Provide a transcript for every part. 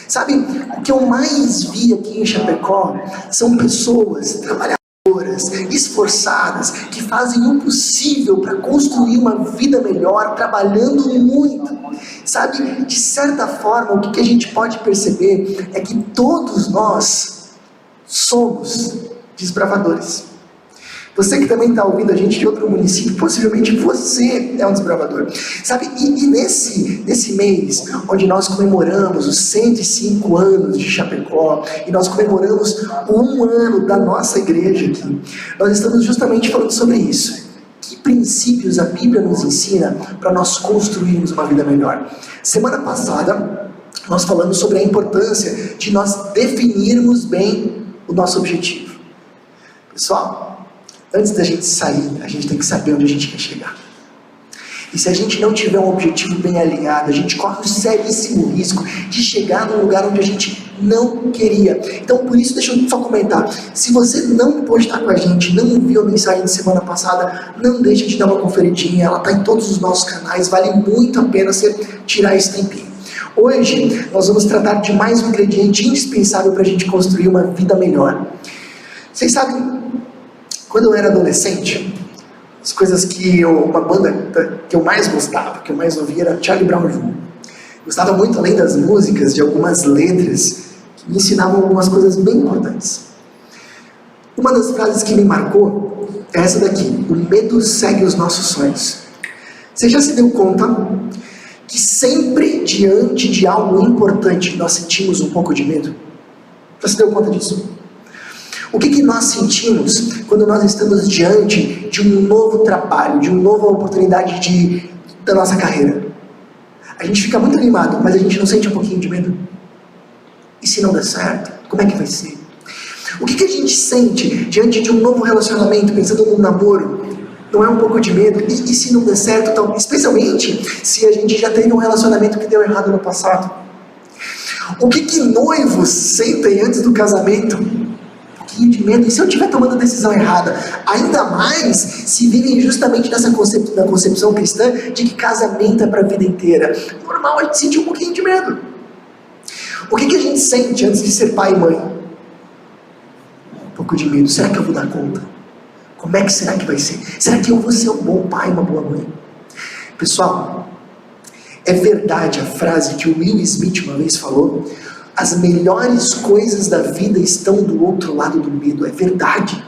Sabe, o que eu mais vi aqui em Chapecó são pessoas trabalhadoras, esforçadas, que fazem o possível para construir uma vida melhor, trabalhando muito. Sabe, de certa forma, o que a gente pode perceber é que todos nós somos desbravadores. Você que também está ouvindo a gente de outro município, possivelmente você é um desbravador. Sabe, e nesse mês, onde nós comemoramos os 105 anos de Chapecó, e nós comemoramos o 1 ano da nossa igreja aqui, nós estamos justamente falando sobre isso. Que princípios a Bíblia nos ensina para nós construirmos uma vida melhor? Semana passada, nós falamos sobre a importância de nós definirmos bem o nosso objetivo. Pessoal, antes da gente sair, a gente tem que saber onde a gente quer chegar. E se a gente não tiver um objetivo bem alinhado, a gente corre um seríssimo risco de chegar num lugar onde a gente não queria. Então, por isso, deixa eu só comentar. Se você não pôde estar com a gente, não viu a mensagem de semana passada, não deixe de dar uma conferidinha. Ela está em todos os nossos canais. Vale muito a pena você tirar esse tempinho. Hoje, nós vamos tratar de mais um ingrediente indispensável para a gente construir uma vida melhor. Vocês sabem, quando eu era adolescente, as coisas uma banda que eu mais gostava, que eu mais ouvia era Charlie Brown Jr. Gostava muito, além das músicas, de algumas letras que me ensinavam algumas coisas bem importantes. Uma das frases que me marcou é essa daqui: o medo segue os nossos sonhos. Você já se deu conta que sempre diante de algo importante nós sentimos um pouco de medo? Já se deu conta disso? O que nós sentimos quando nós estamos diante de um novo trabalho, de uma nova oportunidade da nossa carreira? A gente fica muito animado, mas a gente não sente um pouquinho de medo? E se não der certo, como é que vai ser? O que a gente sente diante de um novo relacionamento, pensando num namoro? Não é um pouco de medo? E se não der certo, então, especialmente se a gente já teve um relacionamento que deu errado no passado? O que noivos sentem antes do casamento? De medo. E se eu estiver tomando a decisão errada? Ainda mais se vivem justamente nessa concepção cristã de que casamento é para a vida inteira. Normal a gente sentir um pouquinho de medo. O que a gente sente antes de ser pai e mãe? Um pouco de medo. Será que eu vou dar conta? Como é que será que vai ser? Será que eu vou ser um bom pai, uma boa mãe? Pessoal, é verdade a frase que o Will Smith uma vez falou: as melhores coisas da vida estão do outro lado do medo. É verdade.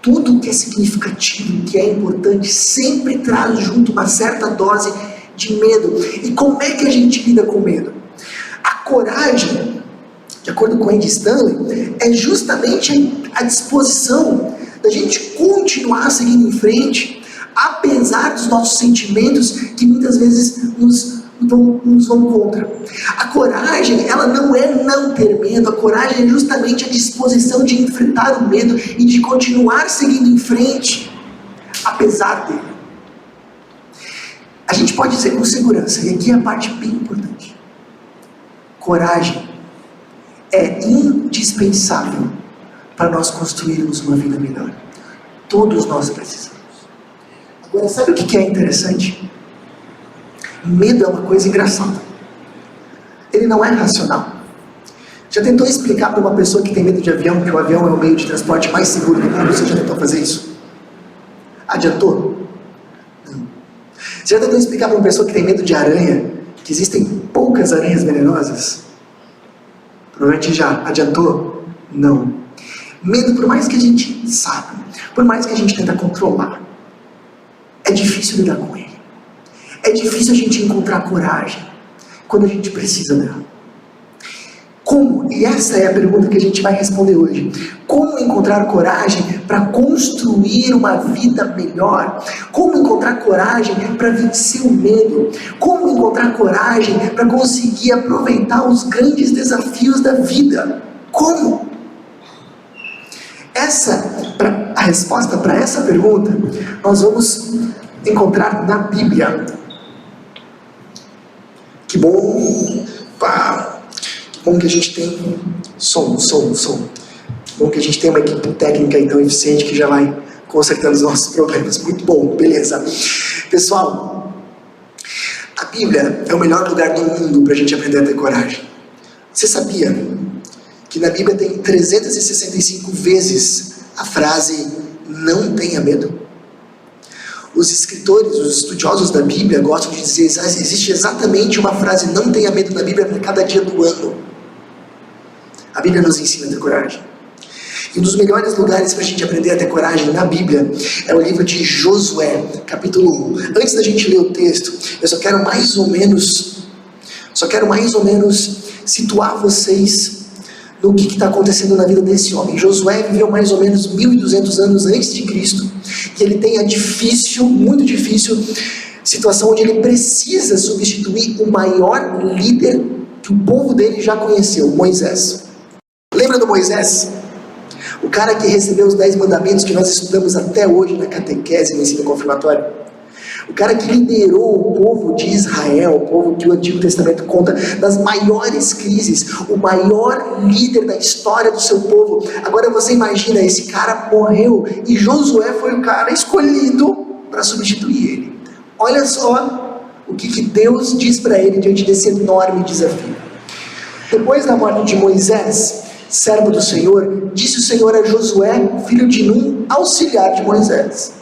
Tudo que é significativo, que é importante, sempre traz junto uma certa dose de medo. E como é que a gente lida com medo? A coragem, de acordo com Andy Stanley, é justamente a disposição da gente continuar seguindo em frente, apesar dos nossos sentimentos que muitas vezes nos vão contra. A coragem, ela não é não ter medo. A coragem é justamente a disposição de enfrentar o medo e de continuar seguindo em frente, apesar dele. A gente pode dizer com segurança, e aqui é a parte bem importante: coragem é indispensável para nós construirmos uma vida melhor. Todos nós precisamos. Agora, sabe o que é interessante? Medo é uma coisa engraçada. Ele não é racional. Já tentou explicar para uma pessoa que tem medo de avião que o avião é o meio de transporte mais seguro do mundo? Você já tentou fazer isso? Adiantou? Não. Você já tentou explicar para uma pessoa que tem medo de aranha que existem poucas aranhas venenosas? Provavelmente já. Adiantou? Não. Medo, por mais que a gente saiba, por mais que a gente tenta controlar, é difícil lidar com ele. É difícil a gente encontrar coragem quando a gente precisa dela. Como? E essa é a pergunta que a gente vai responder hoje. Como encontrar coragem para construir uma vida melhor? Como encontrar coragem para vencer o medo? Como encontrar coragem para conseguir aproveitar os grandes desafios da vida? Como? A resposta para essa pergunta nós vamos encontrar na Bíblia. Que bom, que bom que a gente tem som. Que bom que a gente tem uma equipe técnica aí tão eficiente que já vai consertando os nossos problemas. Muito bom, beleza. Pessoal, a Bíblia é o melhor lugar do mundo para a gente aprender a ter coragem. Você sabia que na Bíblia tem 365 vezes a frase não tenha medo? Os escritores, os estudiosos da Bíblia gostam de dizer que existe exatamente uma frase não tenha medo na Bíblia para cada dia do ano. A Bíblia nos ensina a ter coragem. E um dos melhores lugares para a gente aprender a ter coragem na Bíblia é o livro de Josué, capítulo 1. Antes da gente ler o texto, eu só quero mais ou menos situar vocês no que está acontecendo na vida desse homem. Josué viveu mais ou menos 1.200 anos antes de Cristo, e ele tem a difícil, muito difícil, situação onde ele precisa substituir o maior líder que o povo dele já conheceu, Moisés. Lembra do Moisés? O cara que recebeu os 10 mandamentos que nós estudamos até hoje na catequese, no ensino confirmatório. O cara que liderou o povo de Israel, o povo que o Antigo Testamento conta das maiores crises, o maior líder da história do seu povo. Agora você imagina, esse cara morreu e Josué foi o cara escolhido para substituir ele. Olha só o que Deus diz para ele diante desse enorme desafio. Depois da morte de Moisés, servo do Senhor, disse o Senhor a Josué, filho de Num, auxiliar de Moisés: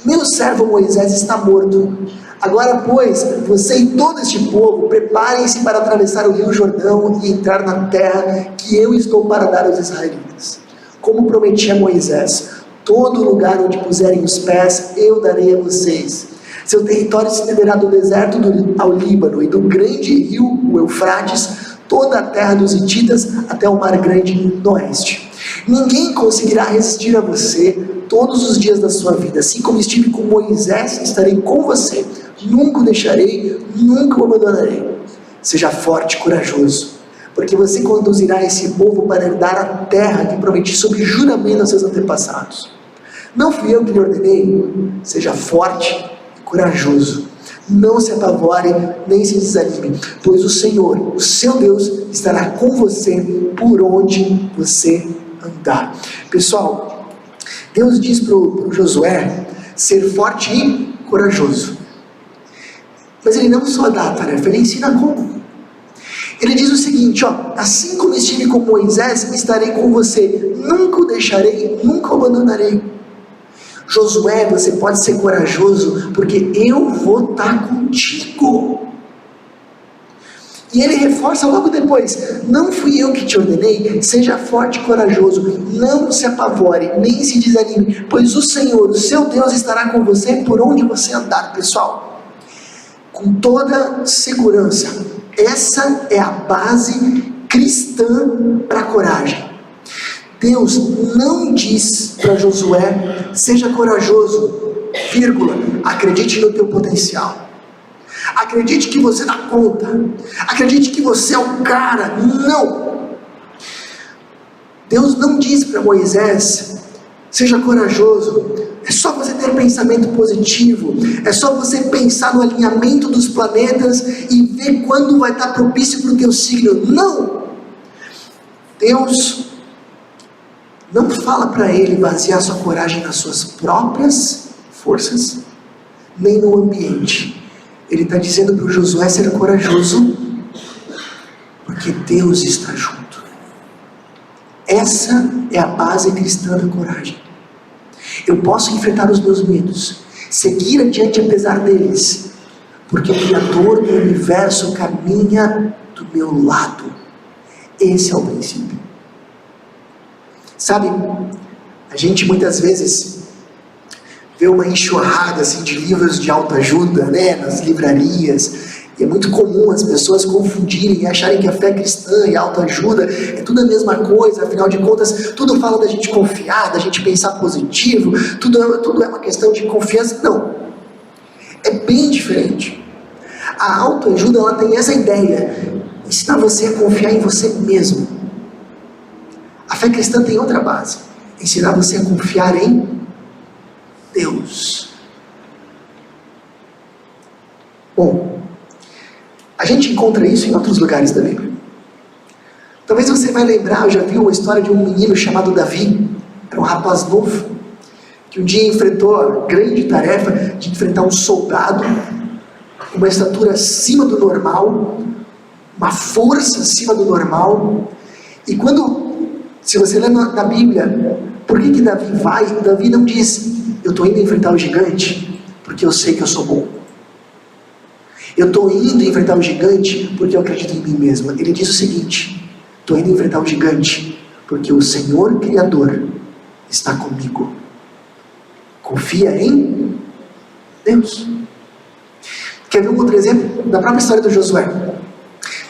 meu servo Moisés está morto. Agora, pois, você e todo este povo, preparem-se para atravessar o rio Jordão e entrar na terra que eu estou para dar aos israelitas. Como prometi a Moisés, todo lugar onde puserem os pés, eu darei a vocês. Seu território se estenderá do deserto ao Líbano e do grande rio, o Eufrates, toda a terra dos hititas até o mar grande no oeste. Ninguém conseguirá resistir a você todos os dias da sua vida. Assim como estive com Moisés, estarei com você. Nunca o deixarei, nunca o abandonarei. Seja forte e corajoso, porque você conduzirá esse povo para herdar a terra que prometi sob juramento aos seus antepassados. Não fui eu que lhe ordenei? Seja forte e corajoso. Não se apavore, nem se desanime, pois o Senhor, o seu Deus, estará com você por onde você andar. Pessoal, Deus diz para o Josué ser forte e corajoso. Mas ele não só dá a tarefa, ele ensina como. Ele diz o seguinte, assim como estive com Moisés, estarei com você. Nunca o deixarei, nunca o abandonarei. Josué, você pode ser corajoso, porque eu vou estar contigo. E ele reforça logo depois: não fui eu que te ordenei? Seja forte e corajoso, não se apavore, nem se desanime, pois o Senhor, o seu Deus, estará com você por onde você andar. Pessoal, com toda segurança, essa é a base cristã para a coragem. Deus não diz para Josué: seja corajoso, vírgula, acredite no teu potencial, acredite que você dá conta, acredite que você é o cara. Não. Deus não diz para Moisés: seja corajoso, é só você ter pensamento positivo, é só você pensar no alinhamento dos planetas e ver quando vai estar propício para o teu signo. Não. Deus não fala para ele basear sua coragem nas suas próprias forças, nem no ambiente. Ele está dizendo para o Josué ser corajoso, porque Deus está junto. Essa é a base cristã da coragem. Eu posso enfrentar os meus medos, seguir adiante apesar deles, porque o Criador do universo caminha do meu lado. Esse é o princípio. Sabe, a gente muitas vezes vê uma enxurrada assim, de livros de autoajuda, né, nas livrarias, e é muito comum as pessoas confundirem e acharem que a fé cristã e a autoajuda é tudo a mesma coisa. Afinal de contas, tudo fala da gente confiar, da gente pensar positivo, tudo é uma questão de confiança. Não, é bem diferente. A autoajuda, ela tem essa ideia, ensinar você a confiar em você mesmo. A fé cristã tem outra base: ensinar você a confiar em Deus. Bom, a gente encontra isso em outros lugares da Bíblia. Talvez você vai lembrar, já viu a história de um menino chamado Davi. Era um rapaz novo, que um dia enfrentou a grande tarefa de enfrentar um soldado com uma estatura acima do normal, uma força acima do normal. E se você lê na Bíblia, por que Davi vai? Davi não diz, eu estou indo enfrentar o gigante porque eu sei que eu sou bom. Eu estou indo enfrentar o gigante porque eu acredito em mim mesmo. Ele diz o seguinte, estou indo enfrentar o gigante porque o Senhor Criador está comigo. Confia em Deus. Quer ver um outro exemplo? Da própria história do Josué.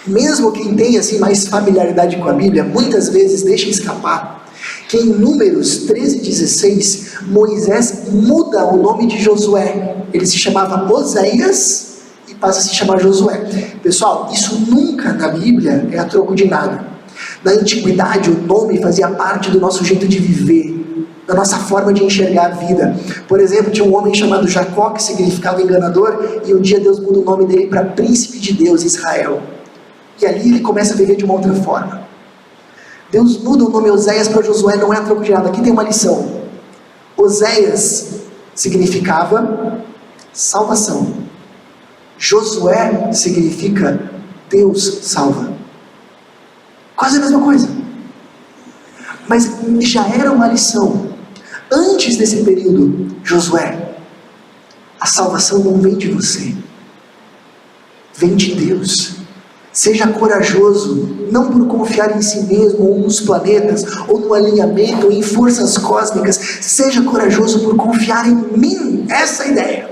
Mesmo quem tem assim, mais familiaridade com a Bíblia, muitas vezes deixa escapar que em Números 13:16, Moisés muda o nome de Josué. Ele se chamava Oséias e passa a se chamar Josué. Pessoal, isso nunca na Bíblia é a troco de nada. Na antiguidade, o nome fazia parte do nosso jeito de viver, da nossa forma de enxergar a vida. Por exemplo, tinha um homem chamado Jacó, que significava enganador, e um dia Deus muda o nome dele para Príncipe de Deus, Israel. E ali ele começa a viver de uma outra forma. Deus muda o nome Oséias para Josué, não é a troco de nada. Aqui tem uma lição. Oséias significava salvação. Josué significa Deus salva. Quase a mesma coisa. Mas já era uma lição. Antes desse período, Josué, a salvação não vem de você. Vem de Deus. Seja corajoso, não por confiar em si mesmo, ou nos planetas, ou no alinhamento, ou em forças cósmicas. Seja corajoso por confiar em mim. Essa é a ideia.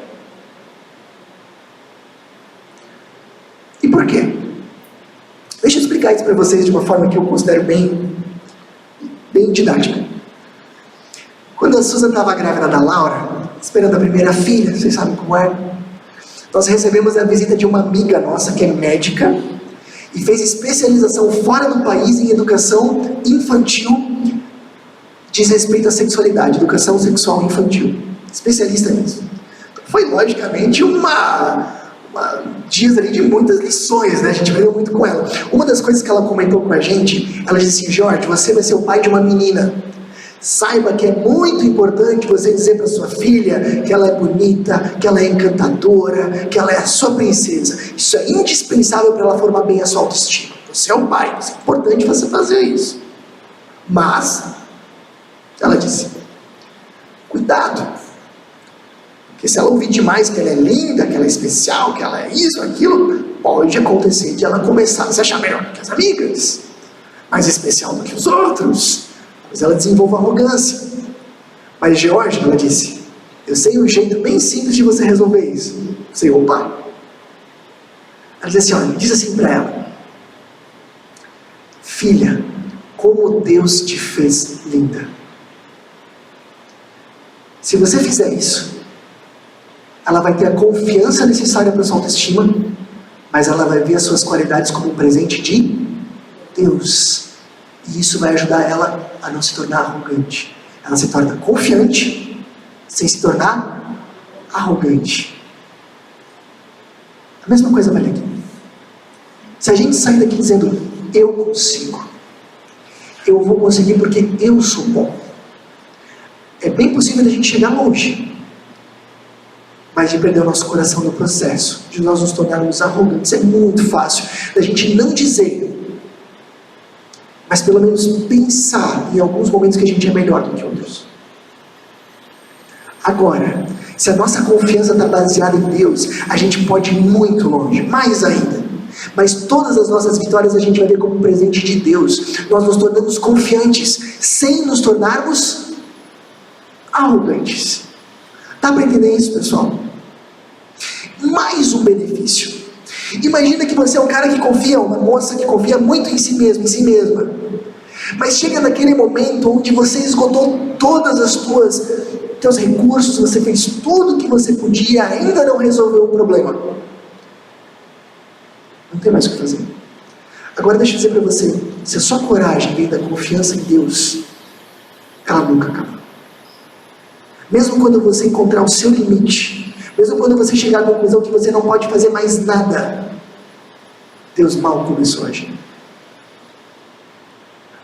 E por quê? Deixa eu explicar isso para vocês de uma forma que eu considero bem didática. Quando a Susan estava grávida da Laura, esperando a primeira filha, vocês sabem como é, nós recebemos a visita de uma amiga nossa que é médica e fez especialização fora do país em educação infantil, diz respeito à sexualidade, educação sexual infantil, especialista nisso. Foi logicamente dias ali de muitas lições, né? A gente aprendeu muito com ela. Uma das coisas que ela comentou com a gente, ela disse assim, Jorge, você vai ser o pai de uma menina. Saiba que é muito importante você dizer para sua filha que ela é bonita, que ela é encantadora, que ela é a sua princesa. Isso é indispensável para ela formar bem a sua autoestima. Você é o pai, é importante você fazer isso. Mas, ela disse, cuidado. Porque se ela ouvir demais que ela é linda, que ela é especial, que ela é isso, aquilo, pode acontecer de ela começar a se achar melhor que as amigas, mais especial do que os outros, mas ela desenvolve arrogância. Mas George, ela disse, eu sei um jeito bem simples de você resolver isso. Eu sei, opa. Ela disse assim, olha, diz assim para ela, filha, como Deus te fez linda. Se você fizer isso, ela vai ter a confiança necessária para sua autoestima, mas ela vai ver as suas qualidades como um presente de Deus. E isso vai ajudar ela a não se tornar arrogante. Ela se torna confiante, sem se tornar arrogante. A mesma coisa vale aqui. Se a gente sair daqui dizendo, eu consigo, eu vou conseguir porque eu sou bom, é bem possível da gente chegar longe, mas de perder o nosso coração no processo, de nós nos tornarmos arrogantes. É muito fácil da gente não dizer, mas pelo menos pensar em alguns momentos que a gente é melhor do que outros. Agora, se a nossa confiança está baseada em Deus, a gente pode ir muito longe, mais ainda. Mas todas as nossas vitórias a gente vai ver como um presente de Deus. Nós nos tornamos confiantes, sem nos tornarmos arrogantes. Dá para entender isso, pessoal? Mais um benefício. Imagina que você é um cara que confia, uma moça que confia muito em si mesmo, em si mesma. Mas chega naquele momento onde você esgotou todas as teus recursos, você fez tudo o que você podia, ainda não resolveu o problema. Não tem mais o que fazer. Agora deixa eu dizer para você, se a sua coragem vem da confiança em Deus, ela nunca acaba. Mesmo quando você encontrar o seu limite, mesmo quando você chegar à conclusão que você não pode fazer mais nada, Deus mal começou a agir.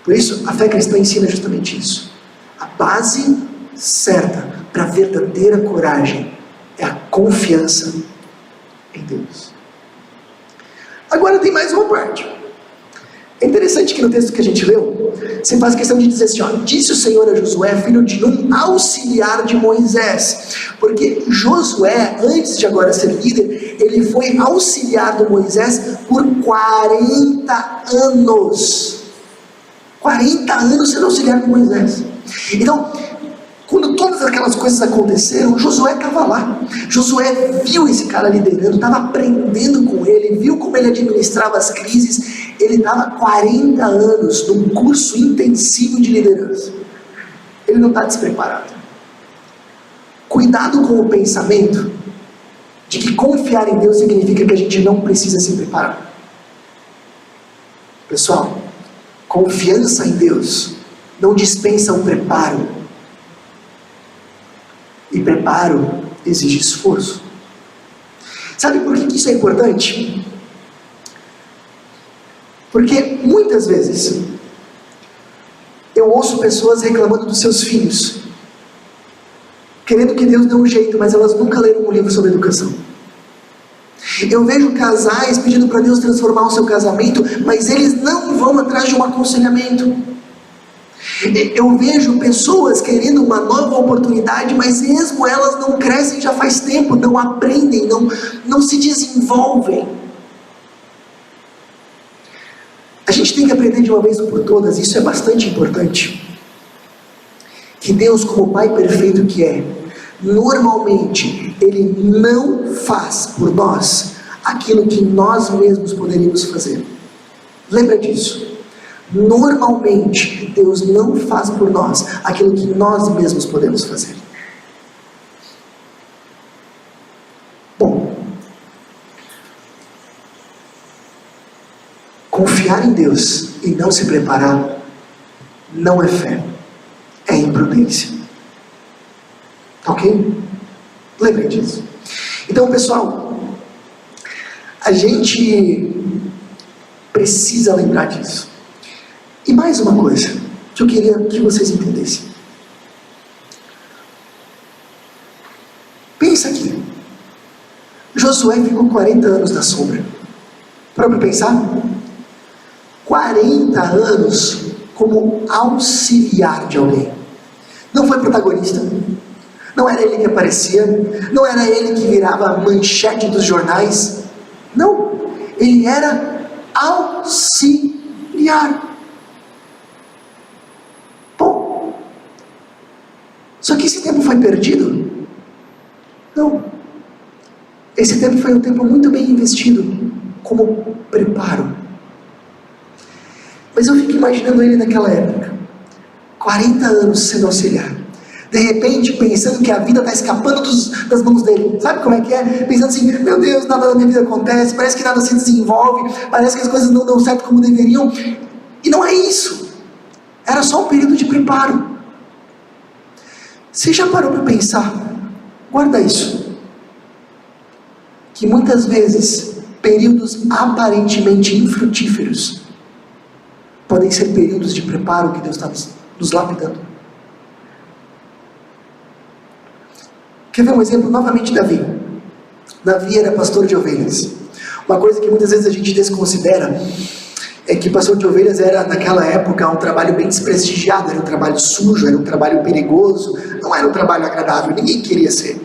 Por isso, a fé cristã ensina justamente isso. A base certa para a verdadeira coragem é a confiança em Deus. Agora tem mais uma parte. É interessante que no texto que a gente leu, você faz questão de dizer assim, ó, disse o Senhor a Josué, filho de Num, auxiliar de Moisés. Porque Josué, antes de agora ser líder, ele foi auxiliar de Moisés por 40 anos. 40 anos sendo auxiliar de Moisés. Então, quando todas aquelas coisas aconteceram, Josué estava lá. Josué viu esse cara liderando, estava aprendendo com ele, viu como ele administrava as crises. Ele estava 40 anos num curso intensivo de liderança. Ele não está despreparado. Cuidado com o pensamento de que confiar em Deus significa que a gente não precisa se preparar. Pessoal, confiança em Deus não dispensa o preparo. E preparo exige esforço. Sabe por que isso é importante? Porque muitas vezes eu ouço pessoas reclamando dos seus filhos, querendo que Deus dê um jeito, mas elas nunca leram um livro sobre educação. Eu vejo casais pedindo para Deus transformar o seu casamento, mas eles não vão atrás de um aconselhamento. Eu vejo pessoas querendo uma nova oportunidade, mas mesmo elas não crescem já faz tempo, não aprendem, não se desenvolvem. A gente tem que aprender de uma vez por todas, isso é bastante importante, que Deus, como Pai perfeito que é, normalmente Ele não faz por nós aquilo que nós mesmos poderíamos fazer. Lembra disso? Normalmente, Deus não faz por nós aquilo que nós mesmos podemos fazer. Bom, confiar em Deus e não se preparar não é fé, é imprudência. Ok? Lembre disso. Então, pessoal, a gente precisa lembrar disso. E mais uma coisa que eu queria que vocês entendessem. Pensa aqui. Josué ficou 40 anos na sombra. Para pensar? 40 anos como auxiliar de alguém. Não foi protagonista. Não era ele que aparecia. Não era ele que virava manchete dos jornais. Não. Ele era auxiliar. Só que esse tempo foi perdido? Não. Esse tempo foi um tempo muito bem investido, como preparo. Mas eu fico imaginando ele naquela época, 40 anos sendo auxiliar. De repente, pensando que a vida está escapando das mãos dele. Sabe como é que é? Pensando assim, meu Deus, nada na minha vida acontece, parece que nada se desenvolve, parece que as coisas não dão certo como deveriam. E não é isso. Era só um período de preparo. Você já parou para pensar? Guarda isso. Que muitas vezes, períodos aparentemente infrutíferos podem ser períodos de preparo que Deus está nos lapidando. Quer ver um exemplo novamente de Davi? Davi era pastor de ovelhas. Uma coisa que muitas vezes a gente desconsidera é que pastor de ovelhas era, naquela época, um trabalho bem desprestigiado, era um trabalho sujo, era um trabalho perigoso, não era um trabalho agradável, ninguém queria ser.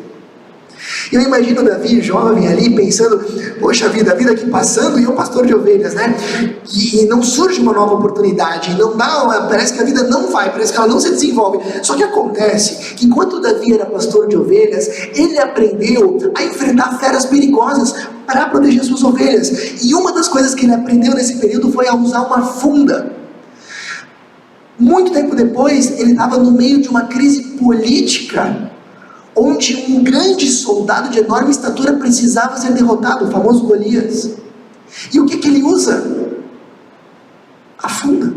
Eu imagino Davi, jovem ali, pensando, poxa vida, a vida aqui passando e eu pastor de ovelhas, né? E não surge uma nova oportunidade, não dá, parece que a vida não vai, parece que ela não se desenvolve. Só que acontece que enquanto Davi era pastor de ovelhas, ele aprendeu a enfrentar feras perigosas para proteger suas ovelhas. E uma das coisas que ele aprendeu nesse período foi a usar uma funda. Muito tempo depois, ele estava no meio de uma crise política, onde um grande soldado de enorme estatura precisava ser derrotado, o famoso Golias. E o que ele usa? A funda.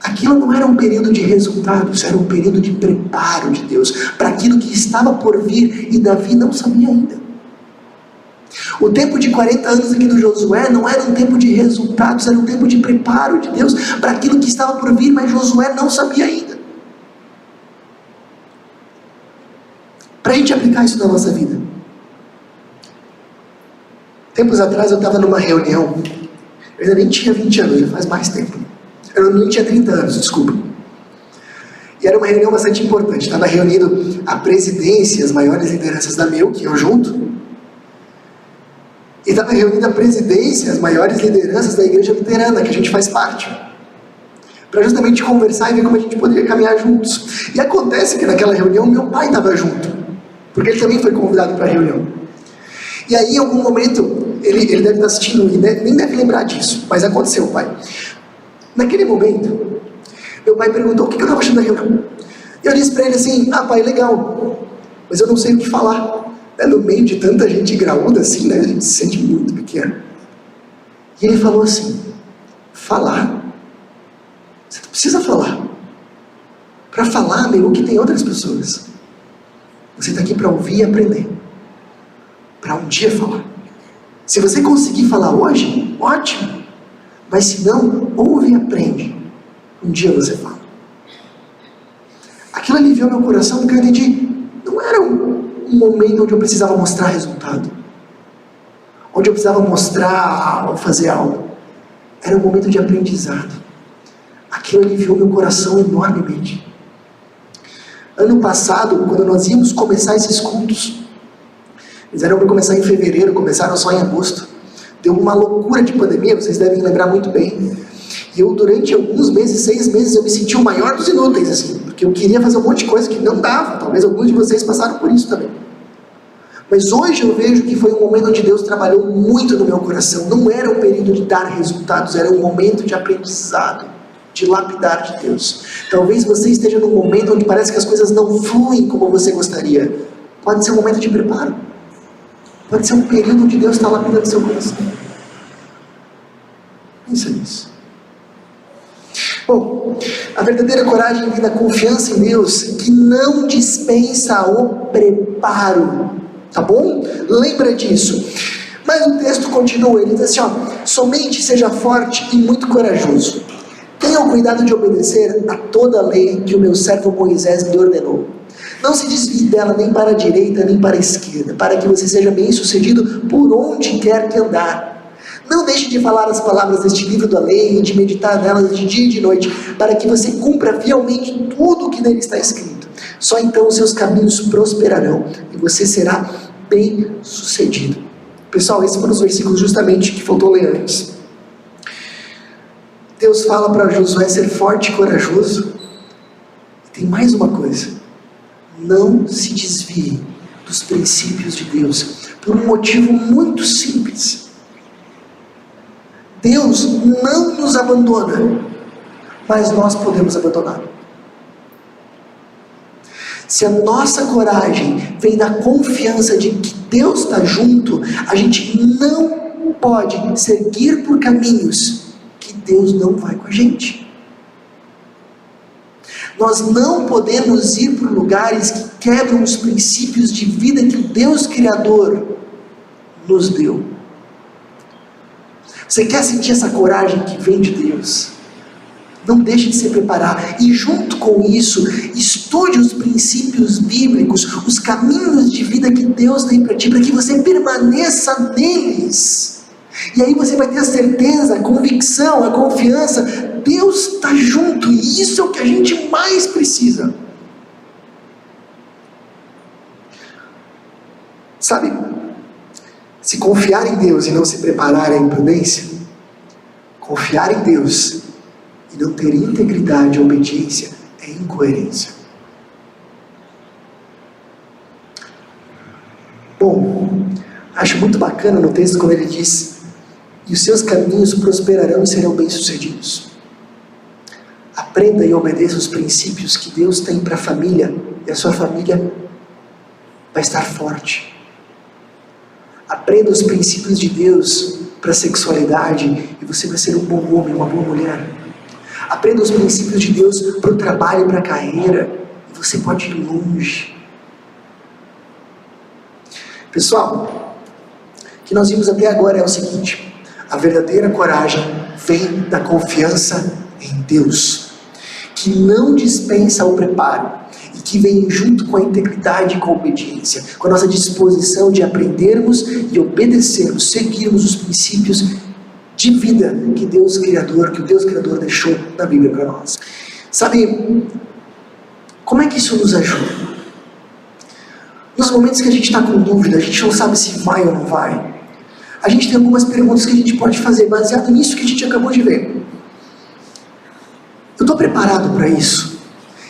Aquilo não era um período de resultados, era um período de preparo de Deus para aquilo que estava por vir, e Davi não sabia ainda. O tempo de 40 anos aqui do Josué não era um tempo de resultados, era um tempo de preparo de Deus para aquilo que estava por vir, mas Josué não sabia ainda. Para a gente aplicar isso na nossa vida, Tempos atrás eu estava numa reunião, eu ainda nem tinha 20 anos, já faz mais tempo. Eu nem tinha 30 anos, desculpa. E era uma reunião bastante importante. Estava reunido a presidência, as maiores lideranças da MEU, que eu junto. E estava reunida a presidência, as maiores lideranças da igreja luterana, que a gente faz parte. Para justamente conversar e ver como a gente poderia caminhar juntos. E acontece que naquela reunião meu pai estava junto, porque ele também foi convidado para a reunião. E aí em algum momento, ele deve estar assistindo e nem deve lembrar disso, mas aconteceu, pai. Naquele momento, meu pai perguntou o que eu estava achando da reunião. E eu disse para ele assim, pai, legal, mas eu não sei o que falar. No meio de tanta gente graúda assim, né, a gente se sente muito pequeno. E ele falou assim, falar? Você não precisa falar. Para falar, amigo, que tem outras pessoas. Você está aqui para ouvir e aprender. Para um dia falar. Se você conseguir falar hoje, ótimo. Mas se não, ouve e aprende. Um dia você fala. Aquilo aliviou meu coração, porque eu entendi, não era um momento onde eu precisava mostrar resultado, onde eu precisava mostrar ou fazer algo. Era um momento de aprendizado. Aquilo aliviou meu coração enormemente. Ano passado, quando nós íamos começar esses cultos, eles eram para começar em fevereiro, começaram só em agosto. Deu uma loucura de pandemia, vocês devem lembrar muito bem. E eu, durante alguns meses, 6 meses, eu me senti o maior dos inúteis, assim, porque eu queria fazer um monte de coisa que não dava. Talvez alguns de vocês passaram por isso também. Mas hoje eu vejo que foi um momento onde Deus trabalhou muito no meu coração. Não era um período de dar resultados, era um momento de aprendizado, de lapidar de Deus. Talvez você esteja num momento onde parece que as coisas não fluem como você gostaria. Pode ser um momento de preparo. Pode ser um período onde Deus está lapidando seu coração. Pensa nisso. Bom, a verdadeira coragem vem da confiança em Deus, que não dispensa o preparo. Tá bom? Lembra disso. Mas o texto continua, ele diz assim, somente seja forte e muito corajoso. Tenha o cuidado de obedecer a toda a lei que o meu servo Moisés lhe ordenou. Não se desvie dela nem para a direita nem para a esquerda, para que você seja bem sucedido por onde quer que andar. Não deixe de falar as palavras deste livro da lei e de meditar nelas de dia e de noite, para que você cumpra fielmente tudo o que nele está escrito. Só então os seus caminhos prosperarão e você será bem sucedido. Pessoal, esses foram os versículos justamente que faltou ler antes. Deus fala para Josué ser forte e corajoso. E tem mais uma coisa. Não se desvie dos princípios de Deus, por um motivo muito simples. Deus não nos abandona, mas nós podemos abandonar. Se a nossa coragem vem da confiança de que Deus está junto, a gente não pode seguir por caminhos que Deus não vai com a gente. Nós não podemos ir por lugares que quebram os princípios de vida que o Deus Criador nos deu. Você quer sentir essa coragem que vem de Deus? Não deixe de se preparar. E junto com isso, estude os princípios bíblicos, os caminhos de vida que Deus tem para ti, para que você permaneça neles. E aí você vai ter a certeza, a convicção, a confiança. Deus está junto, e isso é o que a gente mais precisa. Sabe, se confiar em Deus e não se preparar é imprudência, confiar em Deus e não ter integridade e obediência é incoerência. Bom, acho muito bacana no texto quando ele diz: e os seus caminhos prosperarão e serão bem-sucedidos. Aprenda e obedeça os princípios que Deus tem para a família, e a sua família vai estar forte. Aprenda os princípios de Deus para a sexualidade, e você vai ser um bom homem, uma boa mulher. Aprenda os princípios de Deus para o trabalho e para a carreira, e você pode ir longe. Pessoal, o que nós vimos até agora é o seguinte: a verdadeira coragem vem da confiança em Deus, que não dispensa o preparo. e que vem junto com a integridade e com a obediência, com a nossa disposição de aprendermos e obedecermos, seguirmos os princípios de vida que o Deus Criador deixou na Bíblia para nós. Sabe, como é que isso nos ajuda? Nos momentos que a gente está com dúvida, a gente não sabe se vai ou não vai, a gente tem algumas perguntas que a gente pode fazer baseado nisso que a gente acabou de ver. Eu estou preparado para isso?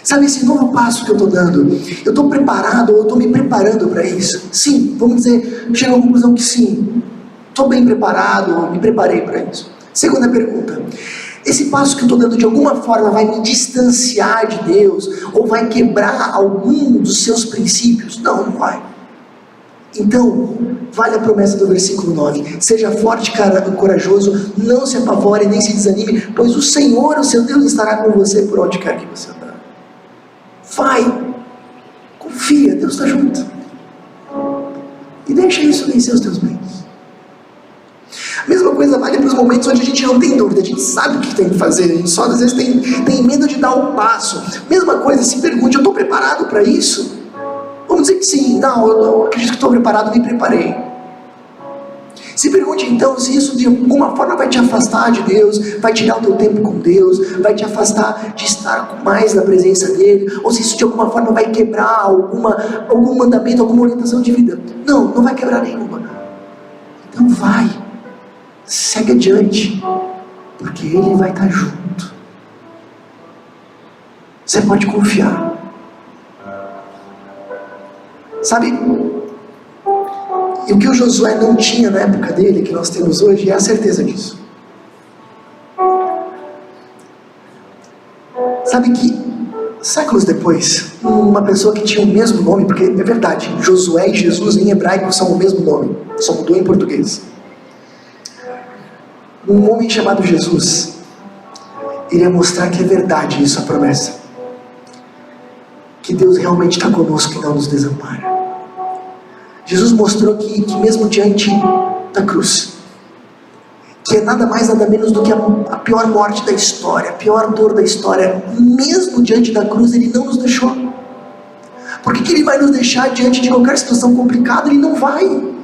Sabe, esse novo passo que eu estou dando, eu estou preparado ou eu estou me preparando para isso? Sim, vamos dizer, chego à conclusão que sim. Estou bem preparado, ou me preparei para isso. Segunda pergunta, esse passo que eu estou dando de alguma forma vai me distanciar de Deus, ou vai quebrar algum dos seus princípios? Não, não vai. Então, vale a promessa do versículo 9, seja forte e corajoso, não se apavore nem se desanime, pois o Senhor, o seu Deus, estará com você por onde quer que você andar. Vai, confia, Deus está junto, e deixa isso vencer os teus medos. A mesma coisa vale para os momentos onde a gente não tem dúvida, a gente sabe o que tem que fazer, a gente só às vezes tem medo de dar o passo. Mesma coisa, se pergunte, eu estou preparado para isso? Vamos dizer que sim, não, eu acredito que estou preparado, me preparei. Se pergunte então se isso de alguma forma vai te afastar de Deus, vai tirar o teu tempo com Deus, vai te afastar de estar mais na presença dEle, ou se isso de alguma forma vai quebrar algum mandamento, alguma orientação de vida. Não, não vai quebrar nenhuma. Então vai, segue adiante, porque Ele vai estar junto. Você pode confiar. Sabe, e o que o Josué não tinha na época dele, que nós temos hoje, é a certeza disso. Sabe que, séculos depois, uma pessoa que tinha o mesmo nome, porque é verdade, Josué e Jesus em hebraico são o mesmo nome, só mudou em português. Um homem chamado Jesus, ele ia mostrar que é verdade isso, a promessa. Que Deus realmente está conosco e não nos desampara. Jesus mostrou que mesmo diante da cruz, que é nada mais nada menos do que a pior morte da história, a pior dor da história, mesmo diante da cruz Ele não nos deixou. Por que Ele vai nos deixar diante de qualquer situação complicada? Ele não vai.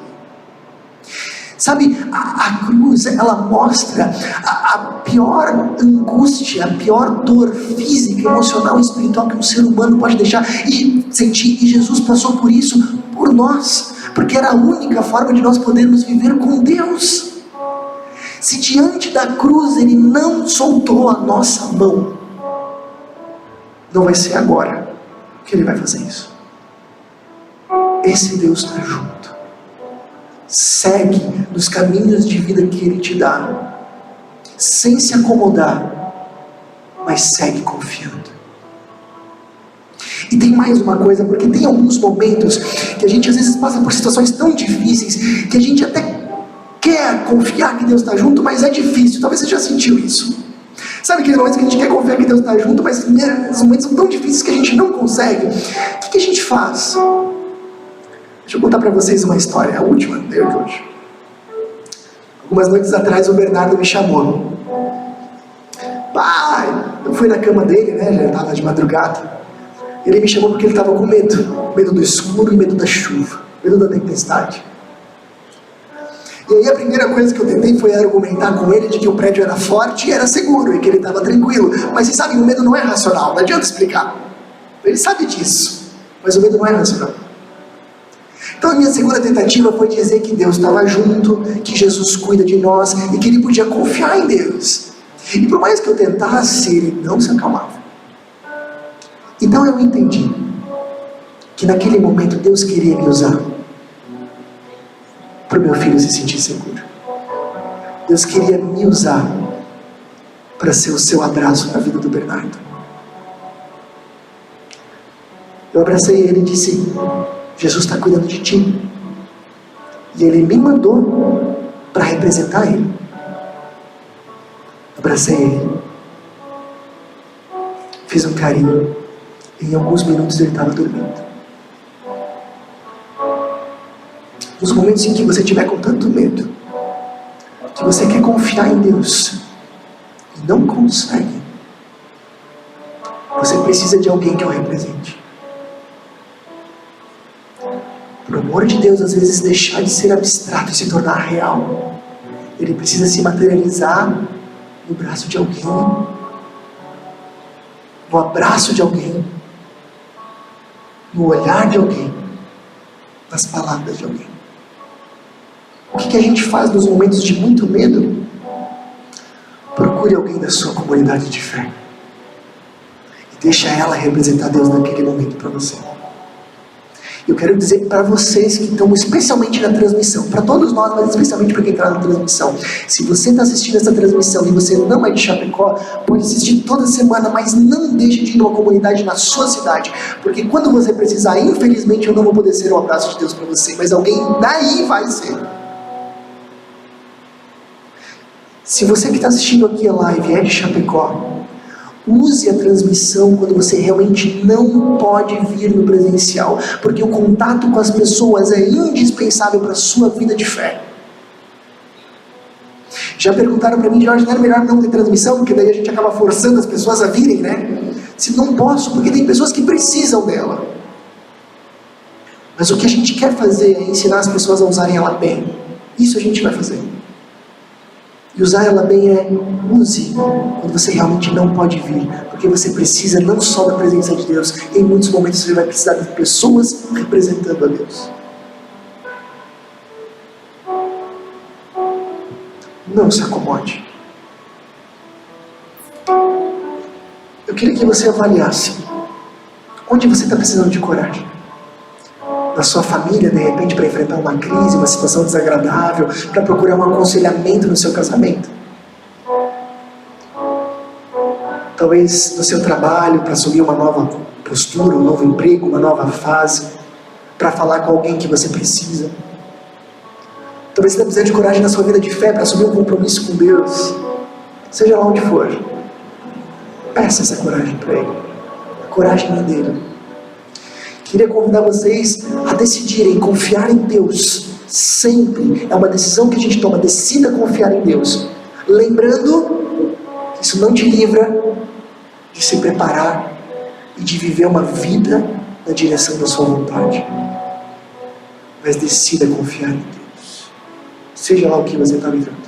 Sabe, a cruz, ela mostra a pior angústia, a pior dor física, emocional e espiritual que um ser humano pode deixar e sentir. E Jesus passou por isso por nós, porque era a única forma de nós podermos viver com Deus. Se diante da cruz Ele não soltou a nossa mão, não vai ser agora que Ele vai fazer isso. Esse Deus está junto. Segue nos caminhos de vida que Ele te dá, sem se acomodar, mas segue confiando. E tem mais uma coisa, porque tem alguns momentos que a gente às vezes passa por situações tão difíceis, que a gente até quer confiar que Deus está junto, mas é difícil. Talvez você já sentiu isso. Sabe aqueles momentos que a gente quer confiar que Deus está junto, mas os momentos são tão difíceis que a gente não consegue. O que a gente faz? Deixa eu contar para vocês uma história, a última de hoje. Algumas noites atrás o Bernardo me chamou. Pai, eu fui na cama dele, né? Já estava de madrugada. Ele me chamou porque ele estava com medo. Medo do escuro e medo da chuva. Medo da tempestade. E aí a primeira coisa que eu tentei foi argumentar com ele de que o prédio era forte e era seguro e que ele estava tranquilo. Mas vocês sabem, o medo não é racional, não adianta explicar. Ele sabe disso, mas o medo não é racional. Então a minha segunda tentativa foi dizer que Deus estava junto, que Jesus cuida de nós e que Ele podia confiar em Deus. E por mais que eu tentasse, Ele não se acalmava. Então eu entendi que naquele momento Deus queria me usar para o meu filho se sentir seguro. Deus queria me usar para ser o seu abraço na vida do Bernardo. Eu abracei ele e disse: Jesus está cuidando de ti. E Ele me mandou para representar Ele. Abracei ele. Fiz um carinho. Em alguns minutos ele estava dormindo. Nos momentos em que você estiver com tanto medo, que você quer confiar em Deus e não consegue, você precisa de alguém que o represente. amor de Deus às vezes deixar de ser abstrato e se tornar real. Ele precisa se materializar no braço de alguém, no abraço de alguém, no olhar de alguém, nas palavras de alguém. O que a gente faz nos momentos de muito medo? Procure alguém da sua comunidade de fé e deixa ela representar Deus naquele momento para você. Eu quero dizer para vocês que estão especialmente na transmissão, para todos nós, mas especialmente para quem está na transmissão, se você está assistindo essa transmissão e você não é de Chapecó, pode assistir toda semana, mas não deixe de ir numa comunidade na sua cidade, porque quando você precisar, infelizmente eu não vou poder ser um abraço de Deus para você, mas alguém daí vai ser. Se você que está assistindo aqui a live é de Chapecó, use a transmissão quando você realmente não pode vir no presencial, porque o contato com as pessoas é indispensável para a sua vida de fé. Já perguntaram para mim, Jorge, não era melhor não ter transmissão, porque daí a gente acaba forçando as pessoas a virem, né? Se não posso, porque tem pessoas que precisam dela. Mas o que a gente quer fazer é ensinar as pessoas a usarem ela bem. Isso a gente vai fazer. E usar ela bem é use quando você realmente não pode vir, porque você precisa não só da presença de Deus, em muitos momentos você vai precisar de pessoas representando a Deus. Não se acomode. Eu queria que você avaliasse onde você está precisando de coragem. Da sua família, de repente, para enfrentar uma crise, uma situação desagradável, para procurar um aconselhamento no seu casamento. Talvez no seu trabalho, para assumir uma nova postura, um novo emprego, uma nova fase, para falar com alguém que você precisa. Talvez você precise de coragem na sua vida de fé, para assumir um compromisso com Deus. Seja lá onde for, peça essa coragem para Ele. A coragem é dele. Queria convidar vocês a decidirem confiar em Deus. Sempre é uma decisão que a gente toma. Decida confiar em Deus, lembrando que isso não te livra de se preparar e de viver uma vida na direção da sua vontade. Mas decida confiar em Deus, seja lá o que você está vivendo.